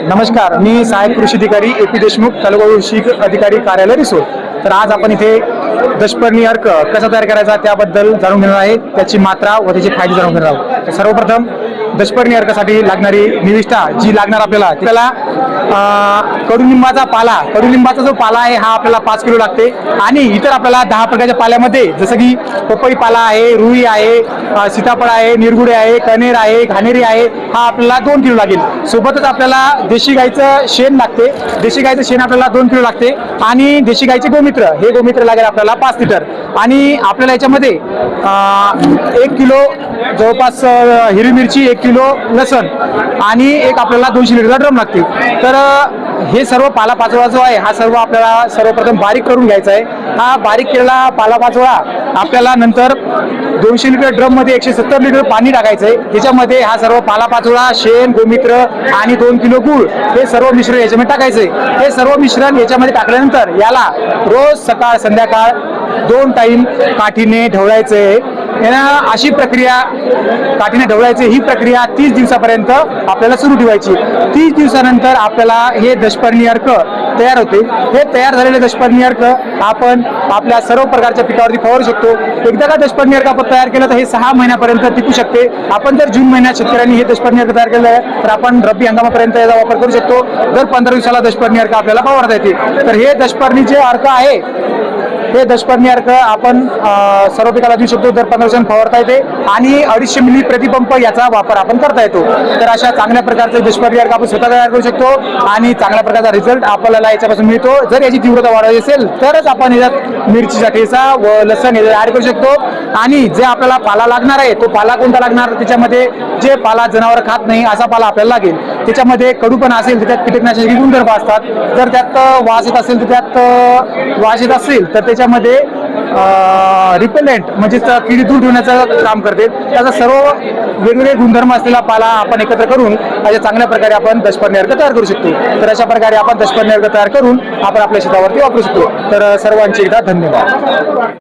नमस्कार, मी सहाय्यक कृषी अधिकारी ए.पी. देशमुख, तालुका कृषी अधिकारी कार्यालय रिसोड. तर आज आपण इथे दशपर्णी अर्क कसा तयार करायचा त्याबद्दल जाणून घेणार आहे. त्याची मात्रा व त्याचे फायदे जाणून घेणार आहोत. तर सर्वप्रथम दशपर्णी अर्कासाठी लागणारी निविष्ठा जी लागणार आपल्याला कडुलिंबाचा जो पाला आहे हा आपल्याला 5 किलो लागते. आणि इतर आपल्याला 10 प्रकारच्या पाल्यामध्ये जसं की पपई पाला आहे, रुई आहे, सीताफळ आहे, निरगुडे आहे, कनेर आहे, घाणेरी आहे, हा आपल्याला 2 किलो लागेल. सोबतच आपल्याला देशी गाईचं शेण लागते. देशी गाईचं शेण आपल्याला 2 किलो लागते. आणि देशी गाईचे गोमित्र लागेल आपल्याला 5 लिटर. आणि आपल्याला याच्यामध्ये 1 किलो जवळपास हिरवी मिरची, 1 किलो लसण आणि एक आपल्याला 200 लिटरचा ड्रम लागते. तर हे सर्व पालापाचोळा जो आहे हा सर्व आपल्याला सर्वप्रथम बारीक करून घ्यायचा आहे. हा बारीक केलेला पालापाचोळा आपल्याला नंतर 200 लिटर ड्रम मध्ये 170 लिटर पाणी टाकायचं आहे. त्याच्यामध्ये हा सर्व पालापाचोळा, शेण, गोमित्र आणि 2 किलो गूळ हे सर्व मिश्रण याच्यामध्ये टाकायचंय. हे सर्व मिश्रण याच्यामध्ये टाकल्यानंतर याला रोज सकाळ संध्याकाळ 2 टाइम काठीने ढवळायचंय. अशी प्रक्रिया काठीने ढवळायची ही प्रक्रिया 30 दिवसापर्यंत आपल्याला सुरू ठेवायची. 30 दिवसानंतर आपल्याला हे दशपर्णी अर्क तयार होते. हे तयार झालेले दशपर्णी अर्क आपण आपल्या सर्व प्रकारच्या पिकावरती फवारू शकतो. एकदा का दशपर्णी अर्क आपण तयार केलं तर हे 6 महिन्यापर्यंत टिकू शकते. आपण जर जून महिन्यात शेतकऱ्यांनी हे दशपर्णी अर्क तयार केलं आहे तर आपण रब्बी हंगामापर्यंत याचा वापर करू शकतो. दर 15 दिवसाला दशपर्णी अर्क आपल्याला फवारता येते. तर हे दशपर्णीचे अर्क आहे, हे दशपर्णी अर्क आपण सर्व पिकाला देऊ शकतो. दर 15 दिवसांनी फवारता येते आणि 250 मिली प्रतिपंप याचा वापर आपण करता येतो. तर अशा चांगल्या प्रकारचे दशपर्णी अर्क आपण स्वतः तयार करू शकतो आणि चांगल्या प्रकारचा रिझल्ट आपल्याला याच्यापासून मिळतो. जर याची तीव्रता वाढवायची असेल तरच आपण याच्यात मिरचीचा ठेचा व लसण हे ऍड करू शकतो. आणि जे आपल्याला पाला लागणार आहे तो पाला कोणता लागणार, त्याच्यामध्ये जे पाला जनावर खात नाही असा पाला आपल्याला लागेल. त्याच्यामध्ये कडूपणा असेल तर त्यात कीटकनाशक गुणधर्म असतात. जर त्यात वास येत असेल तर त्यात वास येत असेल तर त्याच्यामध्ये रिपेलेंट म्हणजे किडी दूर ठेवण्याचं काम करते. त्याचा सर्व वेगवेगळे गुणधर्म असलेला पाला आपण एकत्र करून अशा चांगल्या प्रकारे आपण दशपर्णी अर्क तयार करू शकतो. तर अशा प्रकारे आपण दशपर्णी अर्क तयार करून आपण आपल्या शेतावरती वापरू शकतो. तर सर्वांचे एकदा धन्यवाद.